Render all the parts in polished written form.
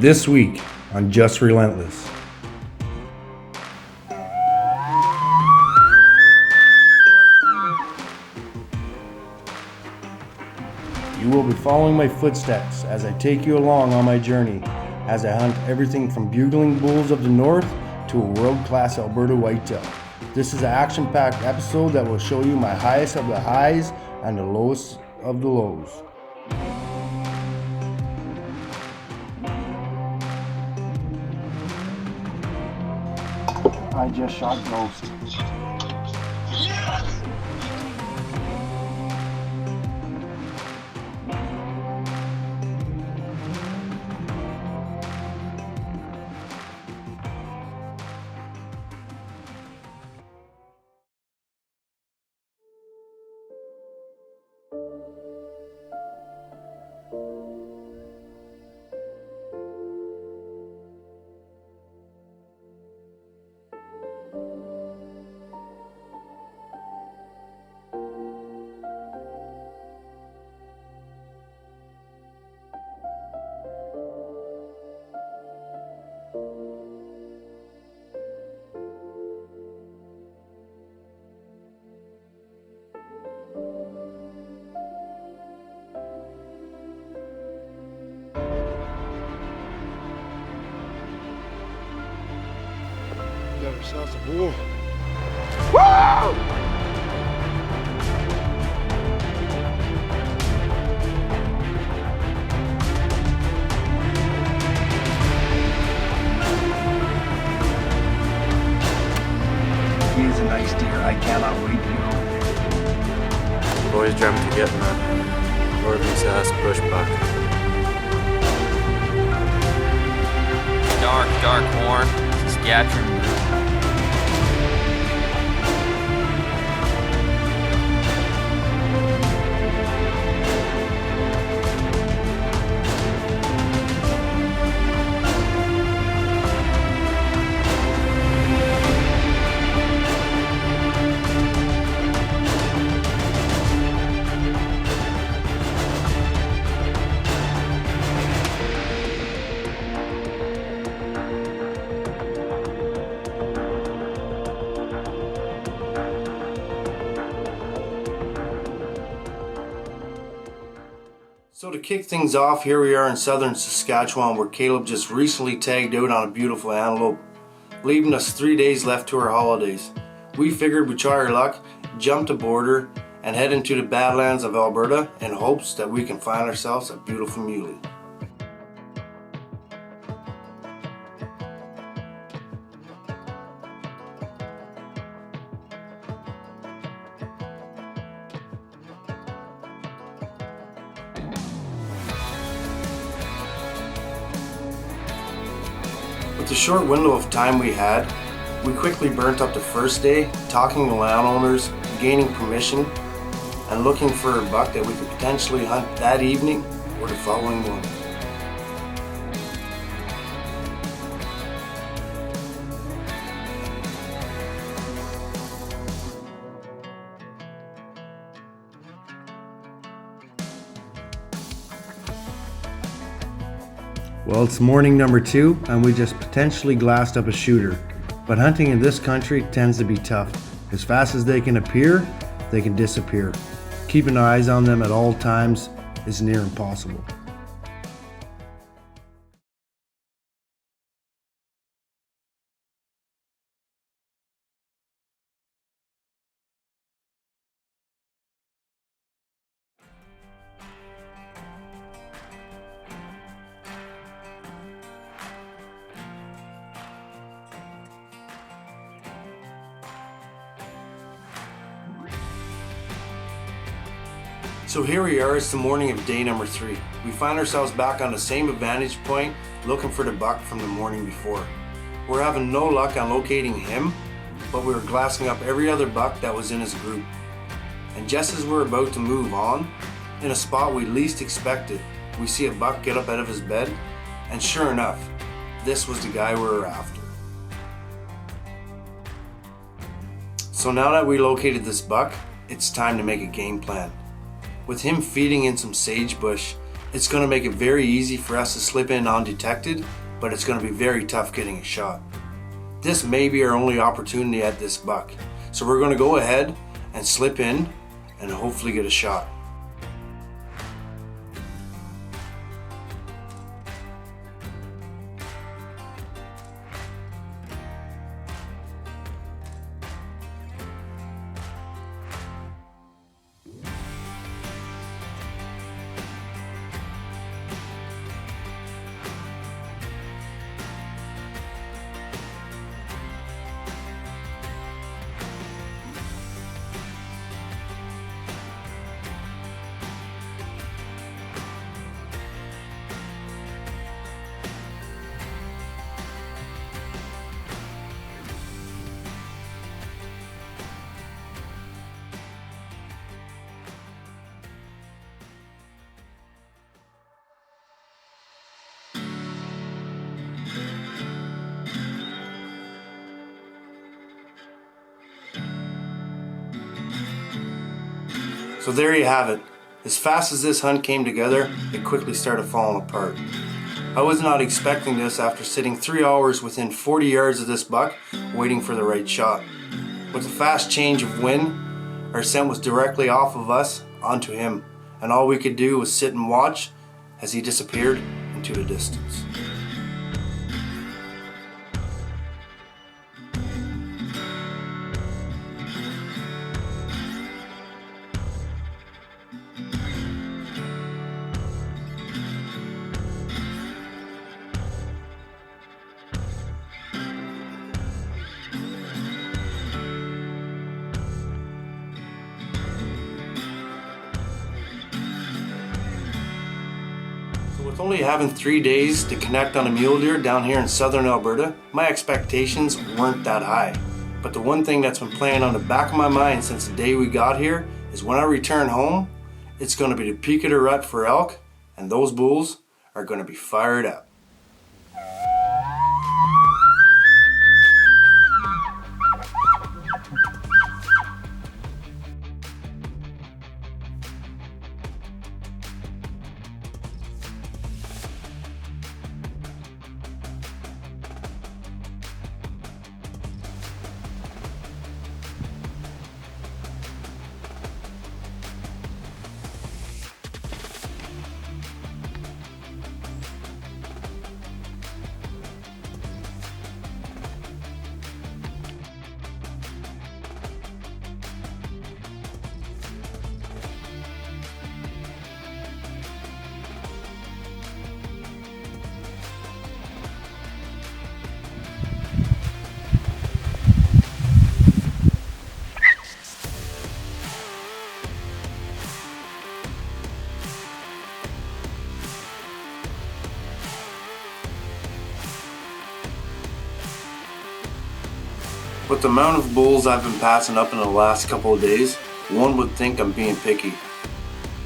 this week on Just Relentless. You will be following my footsteps as I take you along on my journey as I hunt everything from bugling bulls of the north to a world-class Alberta whitetail. This is an action-packed episode that will show you my highest of the highs and the lowest of the lows. I just shot Ghost. Got ourselves a bull. Woo! He is a nice deer. I cannot wait to Always dreamt of getting a northern Sask bushbuck. Dark horn, Saskatchewan. So to kick things off, here we are in southern Saskatchewan where Caleb just recently tagged out on a beautiful antelope, leaving us 3 days left to our holidays. We figured we'd try our luck, jump the border, and head into the Badlands of Alberta in hopes that we can find ourselves a beautiful muley. With the short window of time we had, we quickly burnt up the first day, talking to landowners, gaining permission, and looking for a buck that we could potentially hunt that evening or the following morning. Well, it's morning number 2 and we just potentially glassed up a shooter. But hunting in this country tends to be tough. As fast as they can appear, they can disappear. Keeping eyes on them at all times is near impossible. So here we are, it's the morning of day number 3. We find ourselves back on the same vantage point, looking for the buck from the morning before. We're having no luck on locating him, but we were glassing up every other buck that was in his group. And just as we're about to move on, in a spot we least expected, we see a buck get up out of his bed, and sure enough, this was the guy we were after. So now that we located this buck, it's time to make a game plan. With him feeding in some sagebush It's going to make it very easy for us to slip in undetected, but it's going to be very tough getting a shot. This may be our only opportunity at this buck, so we're going to go ahead and slip in and hopefully get a shot. So there you have it. As fast as this hunt came together, it quickly started falling apart. I was not expecting this after sitting 3 hours within 40 yards of this buck, waiting for the right shot. With a fast change of wind, our scent was directly off of us onto him, and all we could do was sit and watch as he disappeared into the distance. With only having 3 days to connect on a mule deer down here in southern Alberta, my expectations weren't that high. But the one thing that's been playing on the back of my mind since the day we got here is when I return home, it's going to be the peak of the rut for elk, and those bulls are going to be fired up. With the amount of bulls I've been passing up in the last couple of days, one would think I'm being picky.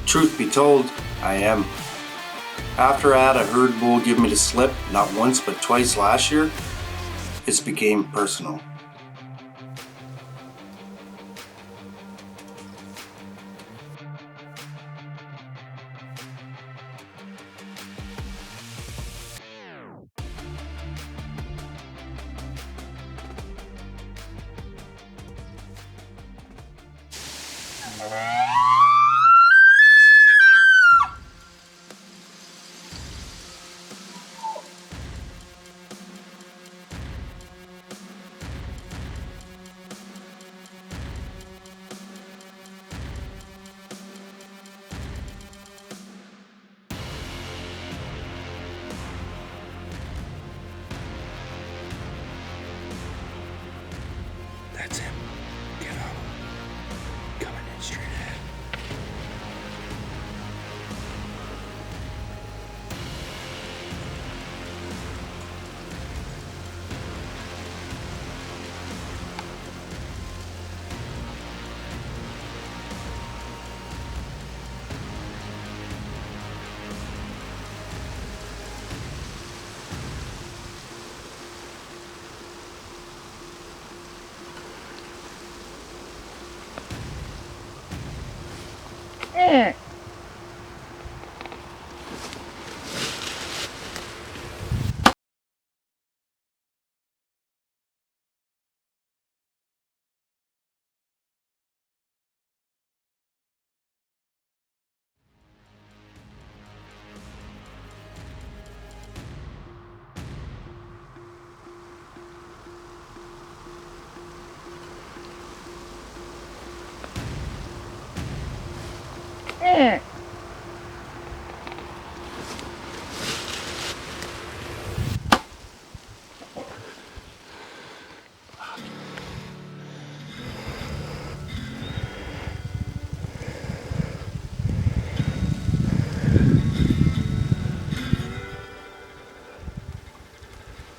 Truth be told, I am. After I had a herd bull give me the slip not once but twice last year, it's became personal. That's him. Get up. Coming in straight ahead.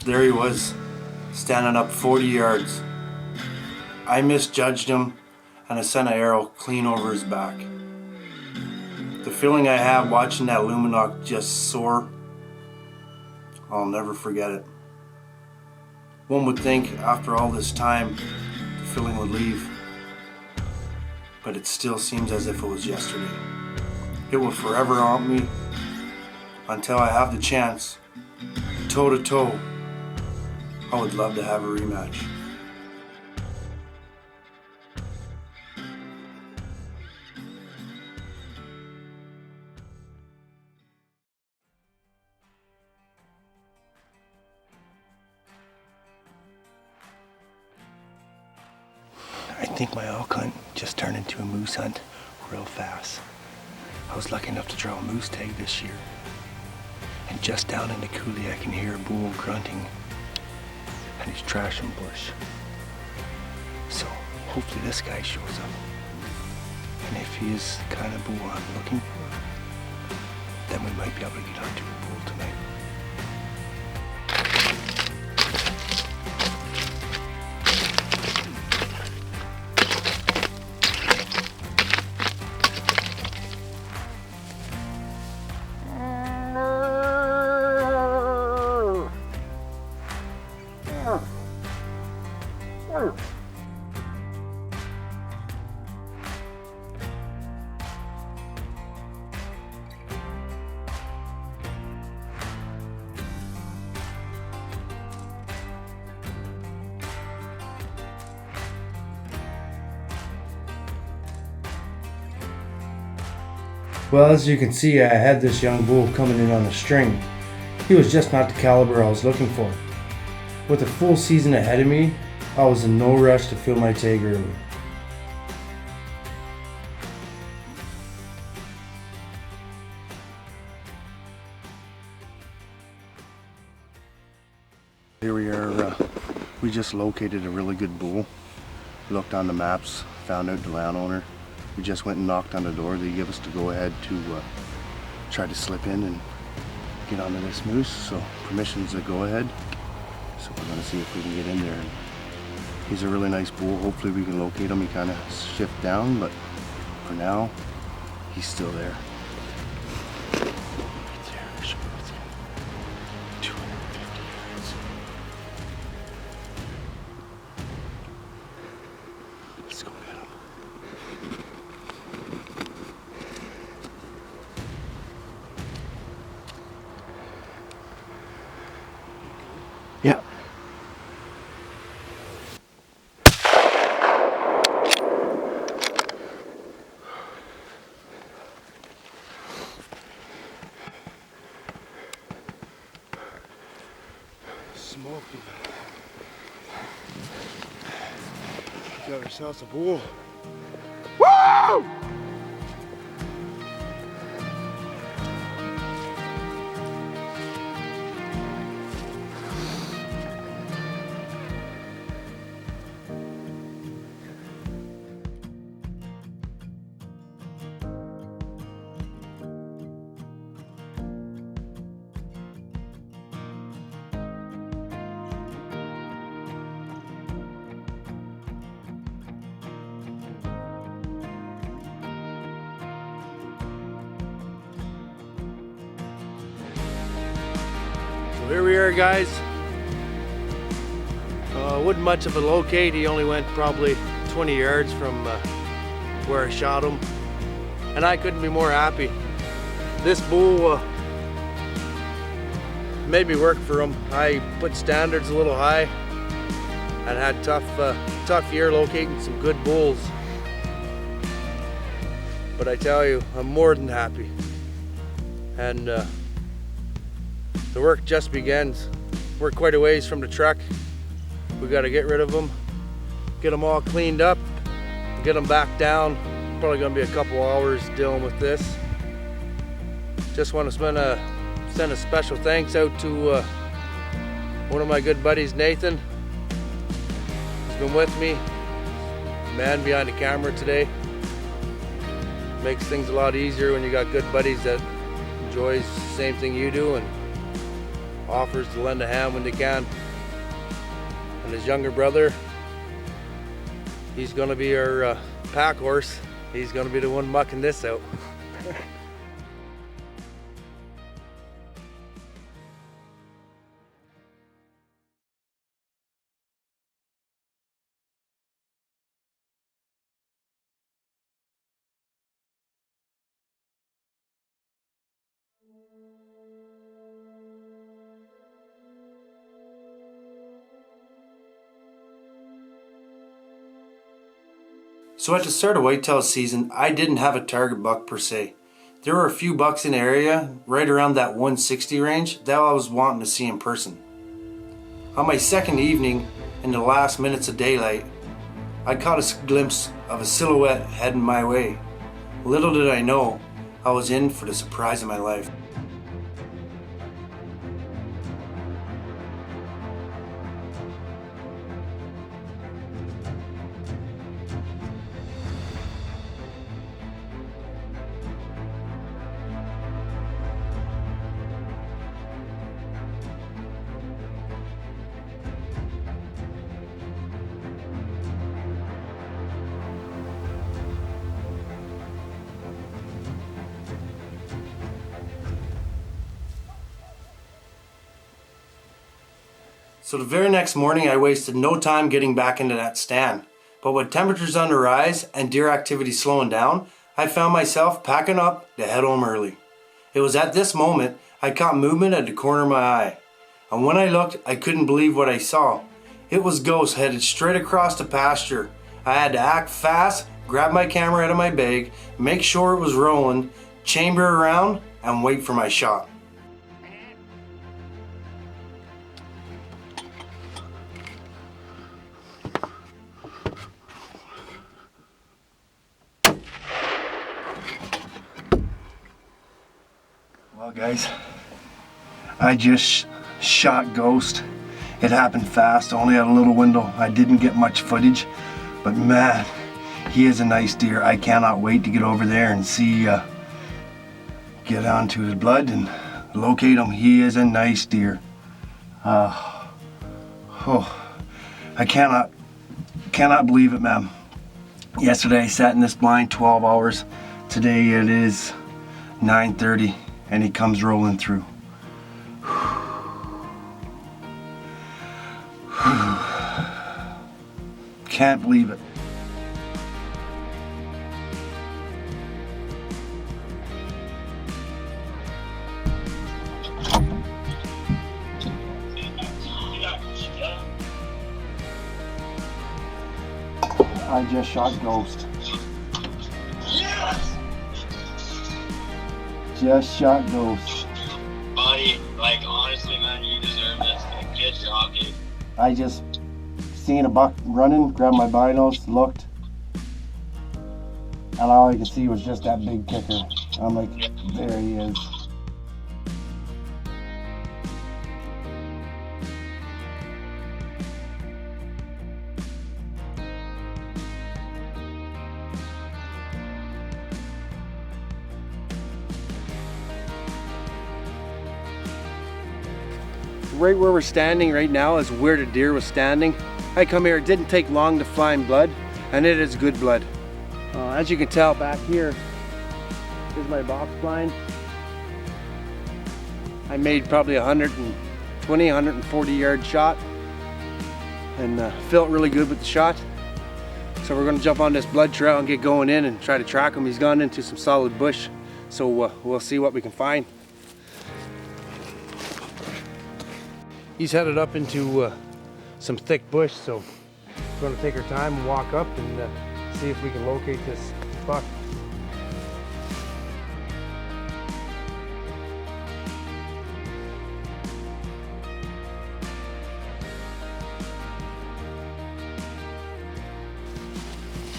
There he was, standing up 40 yards. I misjudged him and I sent an arrow clean over his back. The feeling I had watching that luminoc just soar, I'll never forget it. One would think after all this time, the feeling would leave, but it still seems as if it was yesterday. It will forever haunt me until I have the chance, toe to toe. I would love to have a rematch. I think my elk hunt just turned into a moose hunt real fast. I was lucky enough to draw a moose tag this year. And just down in the coulee I can hear a bull grunting. And he's trashing bush. So hopefully this guy shows up. And if he is the kind of bull I'm looking for, then we might be able to get onto a bull tonight. Well, as you can see, I had this young bull coming in on a string. He was just not the caliber I was looking for. With a full season ahead of me, I was in no rush to fill my tag early. Here we are, we just located a really good bull. Looked on the maps, found out the landowner. We just went and knocked on the door. They gave us the go ahead to try to slip in and get onto this moose. So permission's a go ahead. So we're gonna see if we can get in there. And he's a really nice bull. Hopefully we can locate him. He kind of shifted down, but for now, he's still there. Right there, should be within 250 yards. Let's go get him. Yeah. Smoking. Got ourselves a bull. Woo! So here we are, guys. Wasn't much of a locate. He only went probably 20 yards from where I shot him, and I couldn't be more happy. This bull made me work for him. I put standards a little high and had tough year locating some good bulls. But I tell you, I'm more than happy. And the work just begins. We're quite a ways from the truck. We got to get rid of them, get them all cleaned up, get them back down, Probably gonna be a couple hours dealing with this. Just want to send a special thanks out to one of my good buddies, Nathan. He's been with me, man behind the camera today. Makes things a lot easier when you got good buddies that enjoys the same thing you do and offers to lend a hand when they can. And his younger brother, he's gonna be our pack horse. He's gonna be the one mucking this out. So at the start of whitetail season, I didn't have a target buck per se. There were a few bucks in the area, right around that 160 range, that I was wanting to see in person. On my second evening, in the last minutes of daylight, I caught a glimpse of a silhouette heading my way. Little did I know, I was in for the surprise of my life. So the very next morning I wasted no time getting back into that stand. But with temperatures on the rise and deer activity slowing down, I found myself packing up to head home early. It was at this moment I caught movement at the corner of my eye. And when I looked, I couldn't believe what I saw. It was Ghost headed straight across the pasture. I had to act fast, grab my camera out of my bag, make sure it was rolling, chamber around, and wait for my shot. Well guys, I just shot Ghost. It happened fast, only had a little window. I didn't get much footage, but man, he is a nice deer. I cannot wait to get over there and see, get onto his blood and locate him. He is a nice deer. I cannot believe it, man. Yesterday I sat in this blind 12 hours. Today it is 9:30 and he comes rolling through. Can't believe it. I just shot Ghost. Just shot Ghost. Buddy, like honestly, man, you deserve this. Good job, dude. I just seen a buck running, grabbed my binos, looked, and all I could see was just that big kicker. I'm like, there he is. Right where we're standing right now is where the deer was standing. I come here, it didn't take long to find blood, and it is good blood. As you can tell back here is my box blind. I made probably 120, 140 yard shot and felt really good with the shot. So we're gonna jump on this blood trail and get going in and try to track him. He's gone into some solid bush, so we'll see what we can find. He's headed up into some thick bush, so we're going to take our time and walk up and see if we can locate this buck.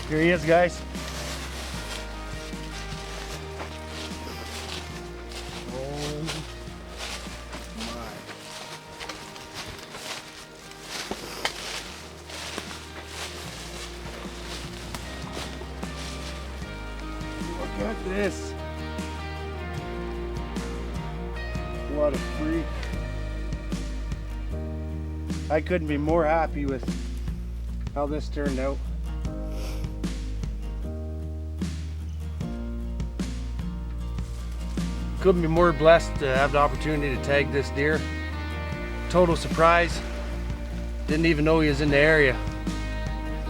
Here he is, guys. this. What a freak. I couldn't be more happy with how this turned out. Couldn't be more blessed to have the opportunity to tag this deer. Total surprise. Didn't even know he was in the area.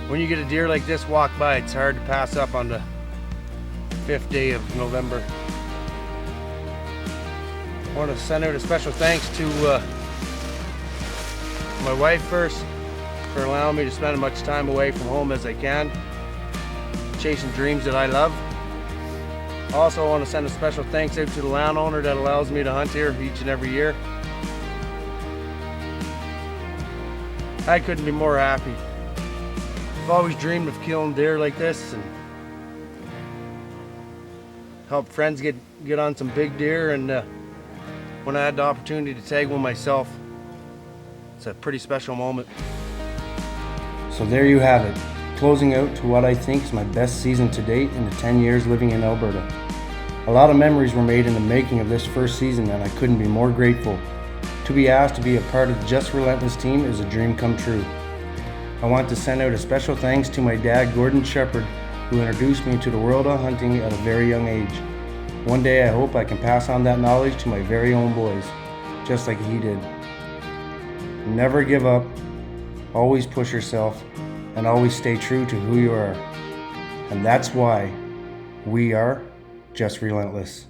When you get a deer like this walk by, it's hard to pass up on the 5th day of November. I want to send out a special thanks to my wife first for allowing me to spend as much time away from home as I can, chasing dreams that I love. Also, I want to send a special thanks out to the landowner that allows me to hunt here each and every year. I couldn't be more happy. I've always dreamed of killing deer like this and help friends get on some big deer, and when I had the opportunity to tag one myself, it's a pretty special moment. So there you have it, closing out to what I think is my best season to date in the 10 years living in Alberta. A lot of memories were made in the making of this first season, and I couldn't be more grateful. To be asked to be a part of the Just Relentless team is a dream come true. I want to send out a special thanks to my dad, Gordon Sheppard, who introduced me to the world of hunting at a very young age. One day I hope I can pass on that knowledge to my very own boys, just like he did. Never give up, always push yourself, and always stay true to who you are. And that's why we are Just Relentless.